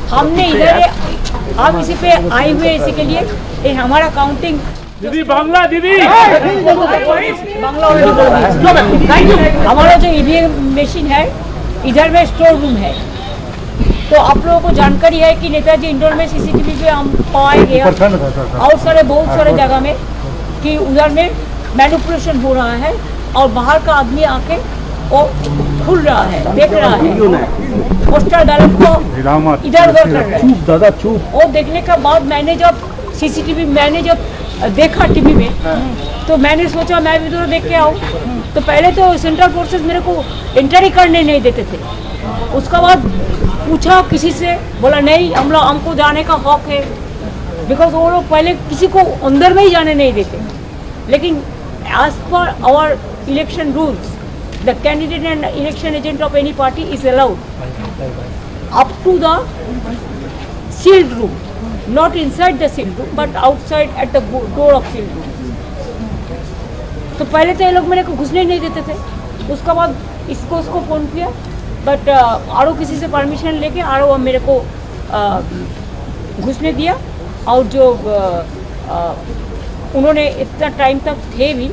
हमने इधर हम इसी पे आए हुए इसी के लिए ये हमारा काउंटिंग दीदी बांग्ला दीदी बांग्ला हमारा जो ईवीएम मशीन है इधर में स्टोर रूम है। तो आप लोगों को जानकारी है कि नेताजी इंडोर में सीसीटीवी पे हम पाए गए और सारे बहुत सारे जगह में कि उधर में मैनिपुलेशन हो रहा है और बाहर का आदमी आके वो खुल रहा है, देख रहा है, पोस्टर डाल को इधर उधर कर रहा है। दादा चुप। और देखने के बाद मैंने जब सीसीटीवी मैंने जब देखा टीवी में तो मैंने सोचा मैं भी उधर देख के आऊँ। तो पहले तो सेंट्रल फोर्सेस मेरे को एंटर ही करने नहीं देते थे। उसका बाद पूछा किसी से, बोला नहीं हमको जाने का हक है, बिकॉज वो लोग पहले किसी को अंदर में ही जाने नहीं देते। लेकिन as per our election rules the candidate and election agent of any party is allowed up to the sealed room, not inside the sealed room but outside at the door of sealed room। तो पहले तो ये लोग मेरे को घुसने नहीं देते थे। उसका बाद उसको फ़ोन किया बट आरो किसी से परमिशन लेके आरो मेरे को घुसने दिया। और जो उन्होंने इतना टाइम तक थे भी,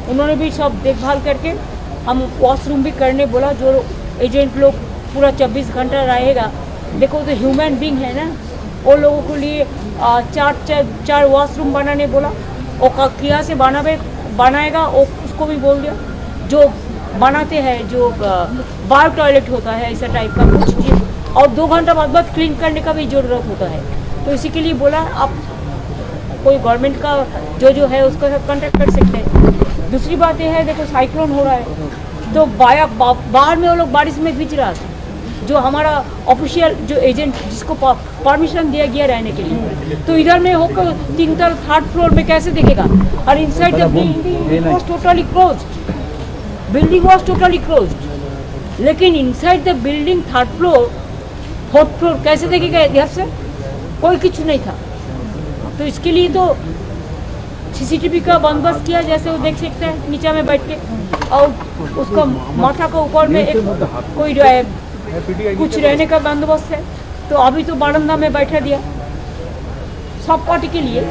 उन्होंने भी सब देखभाल करके हम वॉशरूम भी करने बोला। जो एजेंट लोग पूरा 24 घंटा रहेगा, देखो तो ह्यूमन बींग है ना, वो लोगों के लिए चार वॉशरूम बनाने बोला। वो किया से बनाएगा वो उसको भी बोल दिया। जो बनाते हैं जो बार टॉयलेट होता है ऐसा टाइप का कुछ चीज़, और 2 घंटा बाद क्लीन करने का भी ज़रूरत होता है। तो इसी के लिए बोला आप कोई गवर्नमेंट का जो है उसका सब कॉन्टेक्ट कर सकते हैं। दूसरी बात यह है, देखो साइक्लोन हो रहा है तो बाहर में वो लोग बारिश में भीज रहा था। जो हमारा ऑफिशियल जो एजेंट जिसको परमिशन दिया गया रहने के लिए, तो इधर में होकर 3 3rd फ्लोर में कैसे देखेगा। और inside the building was totally closed, building was totally closed. लेकिन inside the building 3rd floor 4th floor कैसे देखेगा इधर से, कोई कुछ नहीं था। तो इसके लिए तो सीसीटीवी का बंदोबस्त किया, जैसे वो देख सकते हैं नीचे में बैठ के, और उसका माथा का ऊपर में एक कोई जो है कुछ रहने का बंदोबस्त है। तो अभी तो बारंदा में बैठा दिया सब पार्टी के लिए।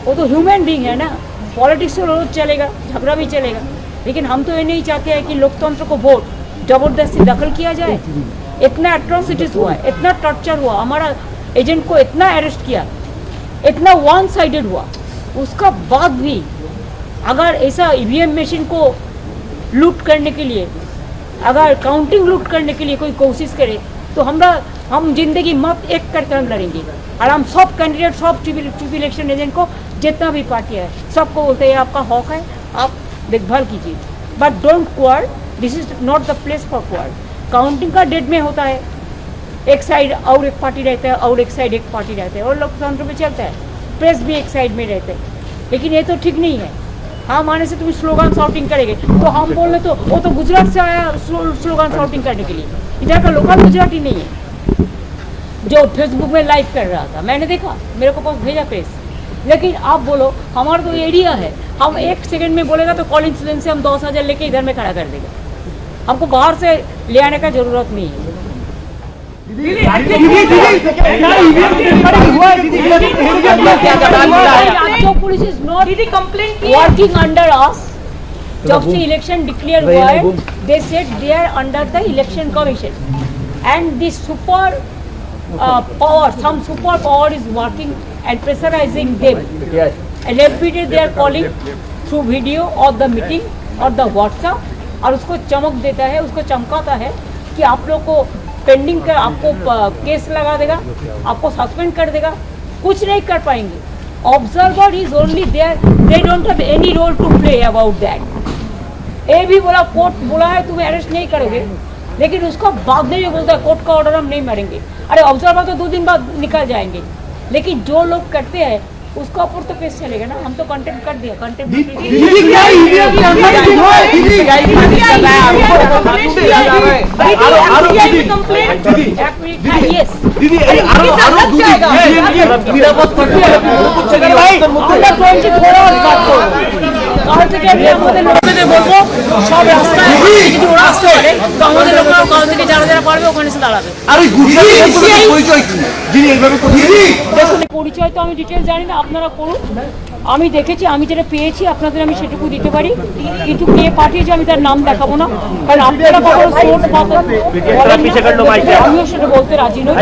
वो तो ह्यूमन बीइंग है ना, पॉलिटिक्स तो रोज चलेगा, झगड़ा भी चलेगा। लेकिन हम तो ये नहीं चाहते हैं कि लोकतंत्र को वोट जबरदस्ती दखल किया जाए। इतना एट्रोसिटीज हुआ, इतना टॉर्चर हुआ, हमारा एजेंट को इतना अरेस्ट किया, इतना वन साइडेड हुआ, उसका बाद भी अगर ऐसा ईवीएम मशीन को लूट करने के लिए, अगर काउंटिंग लूट करने के लिए कोई कोशिश करे तो हम जिंदगी मत एक करके हम लड़ेंगे। और हम सब कैंडिडेट सब चीफ इलेक्शन एजेंट को जितना भी पार्टी है सबको बोलते हैं आपका हक है, आप देखभाल कीजिए, but don't quarrel, this is not the place for quarrel. Counting का डेट में होता है, एक साइड और एक पार्टी रहता है और एक साइड एक पार्टी रहता है, और लोकतंत्र में चलता है, प्रेस भी एक साइड में रहते हैं। लेकिन ये तो ठीक नहीं है। हम आने से तुम स्लोगन शाउटिंग करेंगे तो हम बोले तो वो तो गुजरात से आया स्लोगन शाउटिंग करने के लिए, इधर का लोकल गुजराती नहीं है। जो फेसबुक में लाइव कर रहा था मैंने देखा, मेरे को पास भेजा प्रेस। लेकिन आप बोलो हमारा तो एरिया है, हम 1 सेकंड में बोलेगा तो कॉल इंसिडेंट से हम 10,000 लेके इधर में खड़ा कर देगा। हमको बाहर से ले आने का जरूरत नहीं है। Police is not working under us. जब से इलेक्शन डिक्लेयर हुआ है, they said they are under the election commission and the super power, some super power is working and pressurizing them. And every day they are calling through video or the meeting or the WhatsApp, और उसको चमक देता है, उसको चमकाता है कि आप लोग को पेंडिंग कर, आपको केस लगा देगा, आपको सस्पेंड कर देगा, कुछ नहीं कर पाएंगे। Observer is only there, they don't have any role to play about that. ये भी बोला कोर्ट बोला है तुम्हें अरेस्ट नहीं करोगे, लेकिन उसका बाद में भी बोलता है कोर्ट का ऑर्डर हम नहीं मारेंगे। अरे ऑब्जर्वर तो 2 दिन बाद निकल जाएंगे, लेकिन जो लोग करते हैं उसका ऊपर तो केस चलेगा ना। हम तो कंटेम्प्ट कर दिया, कंटेम्प्ट কাল থেকে আমি আমাদের লোকেদের বলবো সব রাস্তায় যদি ওরা আসতে পারে তো আমাদের লোকেরাও কাল থেকে যারা যারা পারবে ওখানে এসে দাঁড়াবে। দেখুন পরিচয় তো আমি ডিটেলস জানি না, আপনারা করুন। আমি দেখেছি, আমি যেটা পেয়েছি আপনাদের আমি সেটুকু দিতে পারি, কিন্তু কে পাঠিয়েছে আমি তার নাম দেখাবো না, কারণ আপনারা কখনো সোর্স পাবেন আমিও সেটা বলতে রাজি নই।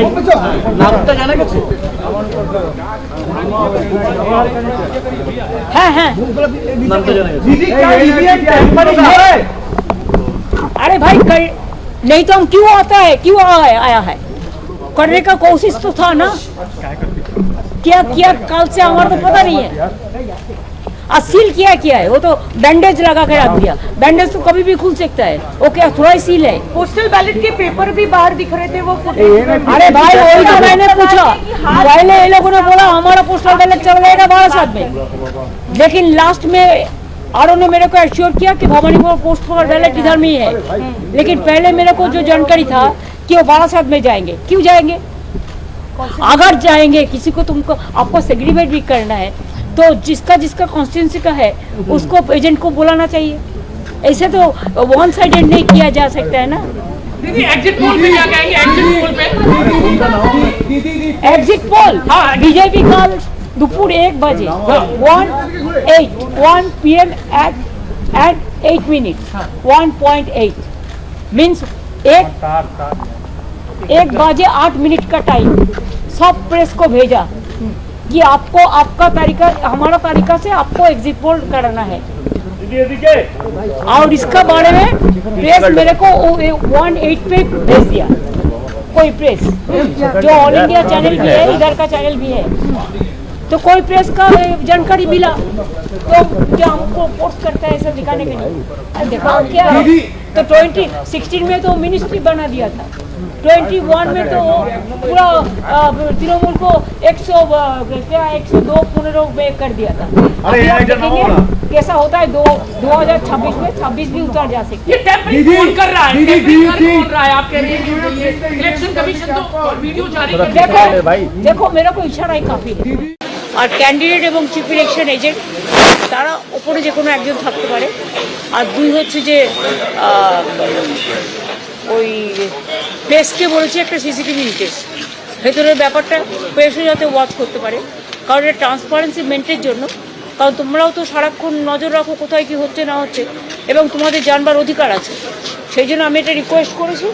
হ্যাঁ হ্যাঁ अरे भाई नहीं तो हम क्यों आता है, क्यों आया है, करने का कोशिश तो था ना, क्या किया कल से हमारा तो पता नहीं है। सील किया है, वो तो बैंडेज लगा के रख दिया, बैंडेज तो कभी भी खुल सकता है, वो क्या थोड़ा ही सील है। पोस्टल बैलेट के पेपर भी बाहर दिख रहे थे वो अरे भाई वही तो मैंने पूछा, पहले ये लोगों ने बोला हमारा पोस्टल बैलेट चल जाएगा 12 में, लेकिन लास्ट में आरओ ने मेरे को एश्योर किया कि भवानीपुर पोस्टल बैलेट इधर में ही है, लेकिन पहले मेरे को जो जानकारी था कि वो 12 में जाएंगे। क्यों जाएंगे? अगर जाएंगे किसी को तुमको आपको सेग्रीगेट भी करना है तो जिसका जिसका कॉन्स्टिट्यूंसी का है उसको एजेंट को बुलाना चाहिए, ऐसे तो वन साइडेड नहीं किया जा सकता है ना। दीदी एग्जिट पोल पे क्या कहेंगे? एग्जिट पोल पे एग्जिट पोल बीजेपी कल दोपहर 1 बजे 1 PM at 8 minutes 1.8 मीन्स 1 बजे 8 मिनट का टाइम सब प्रेस को भेजा कि आपको आपका तरीका हमारा तरीका से आपको एग्जिट पोल कराना है, और इसका बारे में प्रेस मेरे को 1:08 पे भेज दिया, कोई प्रेस जो ऑल इंडिया चैनल भी है, इधर का चैनल भी है, तो कोई प्रेस का जानकारी मिला तो क्या हमको पोस्ट करता है ऐसा दिखाने के लिए। देखो क्या तो 2016 में तो मिनिस्ट्री बना दिया था, 21 में तो पूरा तृणमूल को 102 में कर दिया था। अभी आप देखेंगे कैसा होता है 2026 में 26 भी उतर जा सकते हैं। देखो मेरा को इशारा ही काफी है, আর ক্যান্ডিডেট এবং চিফ ইলেকশন এজেন্ট তারা ওপরে যে কোনো একজন থাকতে পারে, আর দুই হচ্ছে যে ওই প্রেসকে বলেছি একটা সিসিটিভি নিতে, ভেতরের ব্যাপারটা প্রেসও যাতে ওয়াচ করতে পারে, কারণ এটা ট্রান্সপারেন্সি মেনটেনের জন্য, কারণ তোমরাও তো সারাক্ষণ নজর রাখো কোথায় কী হচ্ছে না হচ্ছে, এবং তোমাদের জানবার অধিকার আছে। সেই জন্য আমি এটা রিকোয়েস্ট করেছি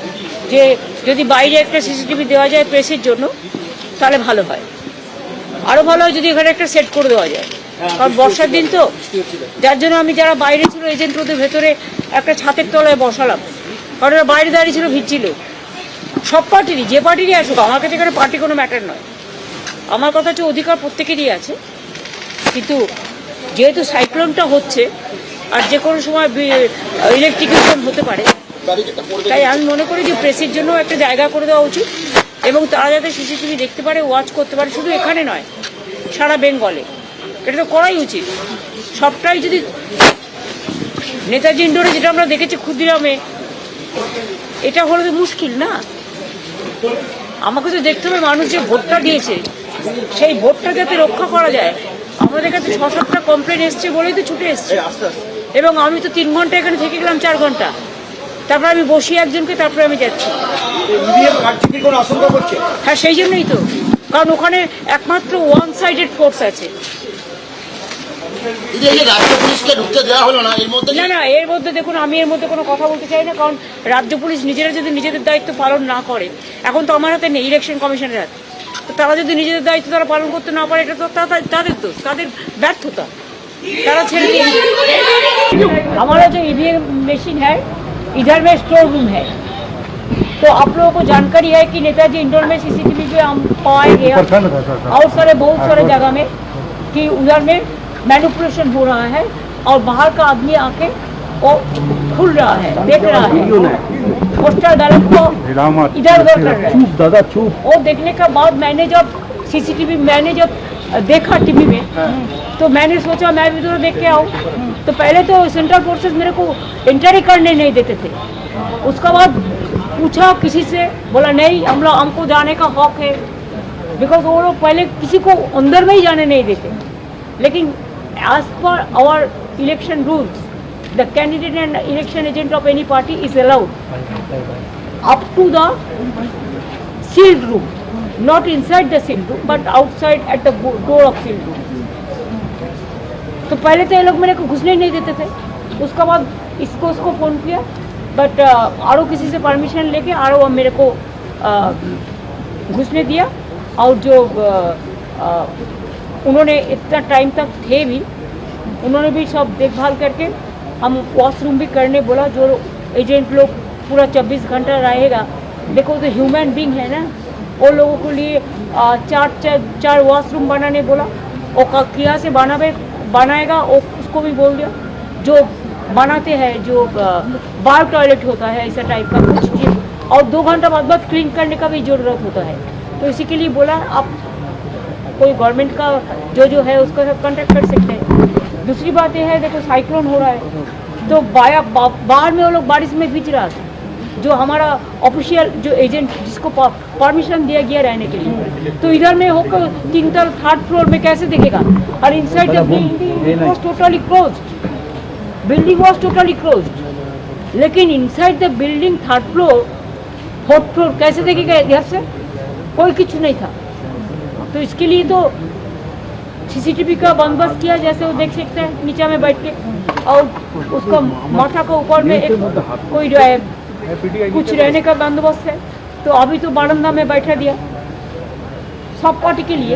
যে যদি বাইরে একটা সিসিটিভি দেওয়া যায় প্রেসের জন্য তাহলে ভালো হয়, আরও ভালো হয় যদি এখানে একটা সেট করে দেওয়া যায়, কারণ বর্ষার দিন তো, যার জন্য আমি যারা বাইরে ছিল এজেন্ট ওদের ভেতরে একটা ছাতের তলায় বসালাম, কারণ ওরা বাইরে দাঁড়িয়ে ছিল, ভিড়ছিল। সব পার্টিরই, যে পার্টিরই আসুক, আমার কাছে এখানে পার্টি কোনো ম্যাটার নয়, আমার কথা হচ্ছে অধিকার প্রত্যেকেরই আছে, কিন্তু যেহেতু সাইক্লোনটা হচ্ছে আর যে কোনো সময় ইলেকট্রিকেশন হতে পারে, তাই আমি মনে করি যে প্রেসের জন্য একটা জায়গা করে দেওয়া উচিত, এবং তারা যাতে সিসিটিভি দেখতে পারে, ওয়াচ করতে পারে, শুধু এখানে নয় সারা বেঙ্গলে, এটা তো করাই উচিত। সবটাই যদি নেতাজি ইন্ডোরে যেটা আমরা দেখেছি ক্ষুদিরামে, এটা হলে তো মুশকিল না। আমাকে তো দেখতে হবে মানুষ যে ভোটটা দিয়েছে সেই ভোটটা যাতে রক্ষা করা যায়। আমাদের কাছে 6-7টা কমপ্লেন এসছে বলেই তো ছুটে এসছে, এবং আমি তো 3 ঘন্টা এখানে থেকে গেলাম, 4 ঘন্টা, তারপরে আমি বসি একজনকে, তারপরে আমি যাচ্ছি। হ্যাঁ সেই জন্যই তো, কারণ ওখানে একমাত্র ওয়ান সাইডেড ফোর্স আছে। না না, এর মধ্যে দেখুন আমি এর মধ্যে কোনো কথা বলতে চাই না, কারণ রাজ্য পুলিশ নিজেরা যদি নিজেদের দায়িত্ব পালন না করে, এখন তো আমার হাতে নেই, ইলেকশন কমিশনের হাতে, তো তারা যদি নিজেদের দায়িত্ব তারা পালন করতে না পারে, এটা তো তাদের তো তাদের ব্যর্থতা, তারা ছেড়ে দিয়ে। हमारा जो ईवीएम मशीन है इधर में स्टोर रूम है, तो आप लोगों को जानकारी है कि नेताजी इंडोर में सीसीटीवी जो हम पाए गए और सारे बहुत सारे जगह में कि उधर में मैनिपुलेशन हो रहा है, और बाहर का आदमी आके वो खुल रहा है, देख रहा है, पोस्टल बैलेट को इधर उधर कर रहा है। वो देखने के बाद मैंने जब सीसीटीवी मैंने जब देखा टीवी में, तो मैंने सोचा मैं भी तो देख के आऊँ। तो पहले तो सेंट्रल फोर्सेस मेरे को एंटर ही करने नहीं देते थे, उसका बाद पूछा किसी से, बोला नहीं हमको जाने का हक है, बिकॉज वो लोग पहले किसी को अंदर में ही जाने नहीं देते, लेकिन as per our election rules, the candidate and election agent of any party is allowed up to the sealed room, not inside the sealed room, but outside at the door of sealed room. तो पहले तो ये लोग मेरे को घुसने ही नहीं देते थे, उसके बाद उसको फ़ोन किया, बट आरो किसी से परमिशन लेके आरो मेरे को घुसने दिया। और जो उन्होंने इतना टाइम तक थे भी, उन्होंने भी सब देखभाल करके हम वॉशरूम भी करने बोला। जो एजेंट लोग पूरा 24 घंटा रहेगा, देखो तो ह्यूमन बींग है ना, वो लोगों के लिए चार वॉशरूम बनाने बोला। वो किया से बनाएगा, वो उसको भी बोल दिया। जो बनाते हैं, जो बार टॉयलेट होता है ऐसा टाइप का कुछ चीज़, और 2 घंटा बाद क्लीन करने का भी ज़रूरत होता है। तो इसी के लिए बोला आप कोई गवर्नमेंट का जो है उसका सब कॉन्टेक्ट कर सकते हैं। दूसरी बात यह है, देखो साइक्लोन हो रहा है, तो बाहर में वो लोग बारिश में भीज रहा था। जो हमारा ऑफिशियल जो एजेंट जिसको परमिशन दिया गया रहने के लिए, तो इधर में होकर 3rd फ्लोर में कैसे दिखेगा? और inside the building was totally closed, building was totally closed, लेकिन inside the building 3rd floor 4th floor कैसे दिखेगा? इधर से कोई कुछ नहीं था। तो इसके लिए तो सीसीटीवी का बंदोबस्त किया, जैसे वो देख सकते हैं नीचे में बैठ के, और उसका माथा के ऊपर में एक कोई जो है कुछ रहने का बंदोबस्त है। तो अभी तो बारंदा में बैठा दिया सब पार्टी के लिए।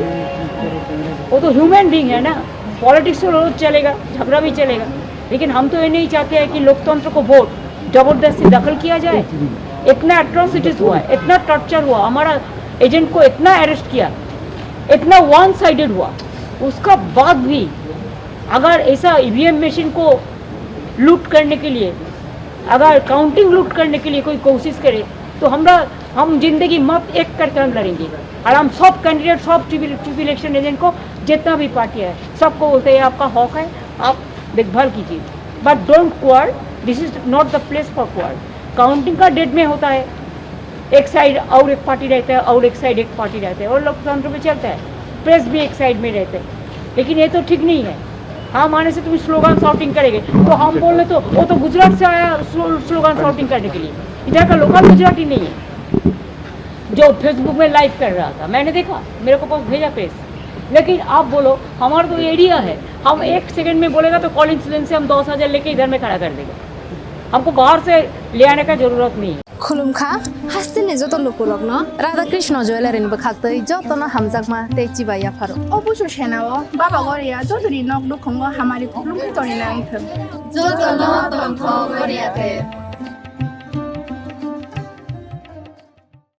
वो तो ह्यूमन बीइंग है ना, पॉलिटिक्स तो रोज चलेगा, झगड़ा भी चलेगा, लेकिन हम तो ये नहीं चाहते हैं कि लोकतंत्र को वोट जबरदस्ती दखल किया जाए। इतना एट्रोसिटीज हुआ, इतना टॉर्चर हुआ, हमारा एजेंट को इतना अरेस्ट किया, इतना वन साइडेड हुआ, उसका बाद भी अगर ऐसा ईवीएम मशीन को लूट करने के लिए, अगर काउंटिंग लूट करने के लिए कोई कोशिश करे, तो हम जिंदगी मत एक करके हम लड़ेंगे। और हम सब कैंडिडेट, सब चीफ इलेक्शन एजेंट को, जितना भी पार्टी है, सबको बोलते हैं आपका हक है, आप देखभाल कीजिए, but don't quarrel, this is not the place for quarrel. Counting का डेट में होता है, एक साइड और एक पार्टी रहता है और एक साइड एक पार्टी रहता है, और लोकतंत्र में चलता है, प्रेस भी एक साइड में रहते हैं, लेकिन ये तो ठीक नहीं है। हम आने से तुम स्लोगन शॉटिंग करेंगे, तो हम बोल रहे तो वो तो गुजरात से आया स्लोगन शॉटिंग करने के लिए, इधर का लोकल गुजराती नहीं है जो फेसबुक में लाइव कर रहा था, मैंने देखा, मेरे को पास भेजा प्रेस। लेकिन आप बोलो हमारा तो एरिया है, हम 1 सेकंड में बोलेगा तो कॉल इंसिडेंट से हम 10,000 लेके इधर में खड़ा कर देंगे, हमको बाहर से ले आने का जरूरत नहीं है। खुलुमखा हास्तिनि जत लोकलग्न राधा कृष्ण ज्वेलारिनि बखाक्तै जतन हामजाकमा तेची बाया फारो অবশ্য সেনাও বাবা গরিয়া যতরি নক দুখঙ্গ হামারি কুলুম তরি নাই जतन तंथ गरियाते